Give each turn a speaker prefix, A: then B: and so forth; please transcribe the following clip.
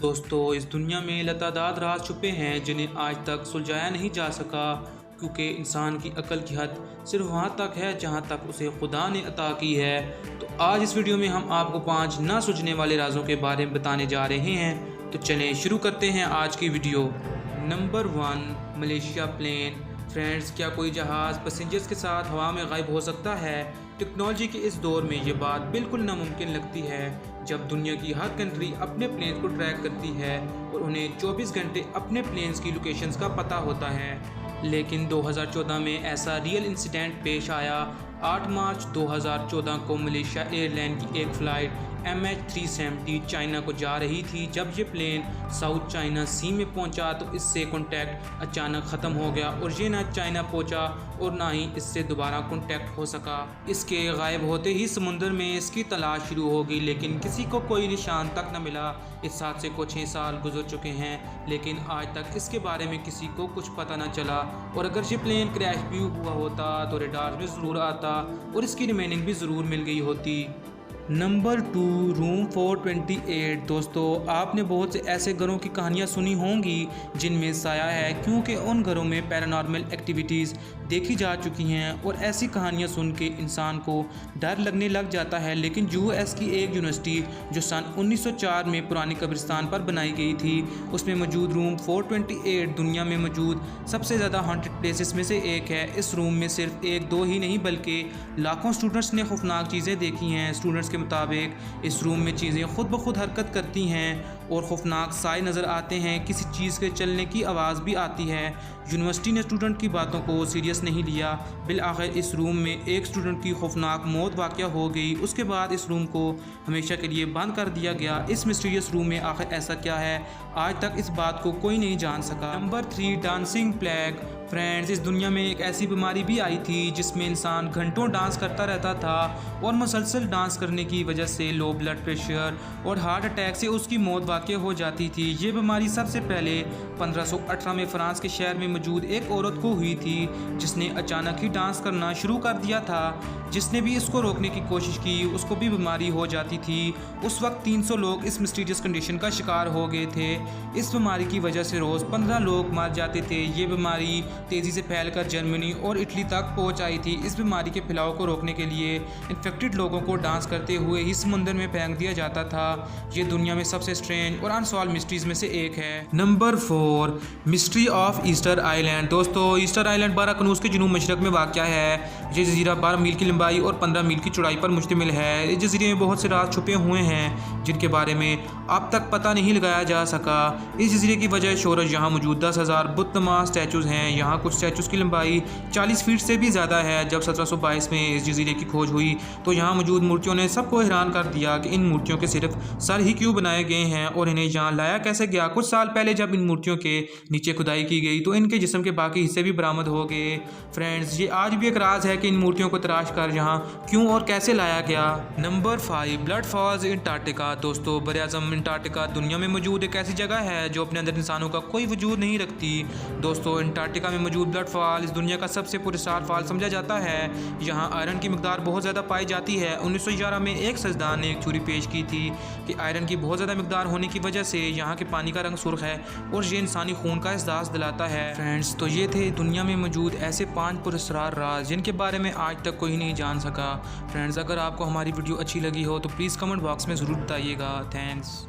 A: दोस्तों, इस दुनिया में लतादाद राज छुपे हैं जिन्हें आज तक सुलझाया नहीं जा सका, क्योंकि इंसान की अक्ल की हद सिर्फ वहाँ तक है जहाँ तक उसे खुदा ने अता की है। तो आज इस वीडियो में हम आपको 5 ना सुलझने वाले राजों के बारे में बताने जा रहे हैं। तो चलें शुरू करते हैं आज की video. Number 1, Malaysia plane. Friends, क्या कोई जहाज़ पैसेंजर्स के साथ हवा में गायब हो सकता है? टेक्नोलॉजी के इस दौर में ये बात बिल्कुल नामुमकिन लगती है, जब दुनिया की हर कंट्री अपने प्लेन को ट्रैक करती है और उन्हें 24 घंटे अपने प्लेन्स की लोकेशंस का पता होता है। लेकिन 2014 में ऐसा रियल इंसिडेंट पेश आया। 8 मार्च 2014 को मलेशिया एयरलाइन की एक फ़्लाइट MH370 चाइना को जा रही थी। जब ये प्लेन साउथ चाइना सी में पहुंचा तो इससे कॉन्टैक्ट अचानक ख़त्म हो गया और ये ना चाइना पहुंचा और ना ही इससे दोबारा कॉन्टैक्ट हो सका। इसके गायब होते ही समुंदर में इसकी तलाश शुरू हो गई, लेकिन किसी को कोई निशान तक न मिला। इस हादसे को 6 साल गुजर चुके हैं, लेकिन आज तक इसके बारे में किसी को कुछ पता न चला। और अगर ये प्लेन क्रैश भी हुआ होता तो रडार में ज़रूर आता और इसकी रिमेनिंग भी ज़रूर मिल गई होती। Number 2, room 428। दोस्तों, आपने बहुत से ऐसे घरों की कहानियाँ सुनी होंगी जिनमें साया है, क्योंकि उन घरों में पैरानॉर्मल एक्टिविटीज़ देखी जा चुकी हैं और ऐसी कहानियाँ सुन के इंसान को डर लगने लग जाता है। लेकिन US की एक यूनिवर्सिटी जो सन 1904 में पुरानी कब्रिस्तान पर बनाई गई थी, उसमें मौजूद रूम 428 दुनिया में मौजूद सबसे ज़्यादा हॉन्टेड प्लेसेस में से एक है। इस रूम में सिर्फ 1-2 ही नहीं बल्कि लाखों स्टूडेंट्स ने खौफनाक चीज़ें देखी हैं। स्टूडेंट्स के मुताबिक इस रूम में चीज़ें खुद ब खुद हरकत करती हैं और खौफनाक साए नज़र आते हैं। किसी चीज़ के चलने की आवाज़ भी आती है। यूनिवर्सिटी ने स्टूडेंट की बातों को सीरियस नहीं लिया। बिलआखिर इस रूम में एक स्टूडेंट की खौफनाक मौत वाक़या हो गई। उसके बाद इस रूम को हमेशा के लिए बंद कर दिया गया। इस मिस्टीरियस रूम में आखिर ऐसा क्या है, आज तक इस बात को कोई नहीं जान सका। Number 3, dancing plague. फ्रेंड्स, इस दुनिया में एक ऐसी बीमारी भी आई थी जिसमें इंसान घंटों डांस करता रहता था और मुसलसल डांस करने की वजह से लो ब्लड प्रेशर और हार्ट अटैक से उसकी मौत वाक़या हो जाती थी। ये बीमारी सबसे पहले 1518 में फ्रांस के शहर में मौजूद एक औरत को हुई थी, जिसने अचानक ही डांस करना शुरू कर दिया था। जिसने भी इसको रोकने की कोशिश की उसको भी बीमारी हो जाती थी। उस वक्त 300 लोग इस मिस्टीरियस कंडीशन का शिकार हो गए थे। इस बीमारी की वजह से रोज़ 15 लोग मर जाते थे। ये बीमारी तेज़ी से फैलकर जर्मनी और इटली तक पहुंच आई थी। इस बीमारी के फैलाव को रोकने के लिए इन्फेक्टेड लोगों को डांस करते हुए ही समुंदर में फेंक दिया जाता था। ये दुनिया में सबसे स्ट्रेंज और अनसॉल्व मिस्ट्रीज में से एक है। Number 4, mystery of Easter island. दोस्तों, ईस्टर आइलैंड बाराकनूज के जनूब मशरक में वाक़या है। ये जजीरा 12 मील की लंबाई और 15 मील की चौड़ाई पर मुश्तमिल है। इस जजीरे में बहुत से राज छुपे हुए हैं जिनके बारे में अब तक पता नहीं लगाया जा सका। इस जजीरे की वजह शोरश यहाँ मौजूद 10,000 बुतनुमा स्टैचूज़ हैं। यहाँ कुछ स्टैचूज़ की लंबाई 40 फीट से भी ज़्यादा है। जब 1722 में इस जजीरे की खोज हुई तो यहाँ मौजूद मूर्तियों ने सबको हैरान कर दिया कि इन मूर्तियों के सिर्फ सर ही क्यों बनाए गए हैं और इन्हें यहाँ लाया कैसे गया। कुछ साल पहले जब इन मूर्तियों के नीचे खुदाई की गई तो इनके जिस्म के बाकी हिस्से भी बरामद हो गए। फ्रेंड्स, ये आज भी एक राज है कि इन मूर्तियों को तराश कर यहाँ क्यों और कैसे लाया गया। Number 5, blood falls Antarctica. दोस्तों, बरआज़म अंटार्कटिका दुनिया में मौजूद एक ऐसी जगह है जो अपने अंदर इंसानों का कोई वजूद नहीं रखती। दोस्तों, अंटार्कटिका में मौजूद ब्लड फॉल इस दुनिया का सबसे पुरस्कार फॉल समझा जाता है। यहाँ आयरन की मिकदार बहुत ज़्यादा पाई जाती है। 1911 में एक सजदान ने एक थ्योरी पेश की थी कि आयरन की बहुत ज़्यादा मिकदार होने की वजह से यहाँ के पानी का रंग सुर्ख है और ये इंसानी खून का एहसास दिलाता है। फ्रेंड्स, तो ये थे दुनिया में मौजूद ऐसे 5 पुरस्कार राज जिनके बारे में आज तक कोई नहीं जान सका। फ्रेंड्स, अगर आपको हमारी वीडियो अच्छी लगी हो तो प्लीज़ कमेंट बॉक्स में ज़रूर बताइएगा। थैंक्स।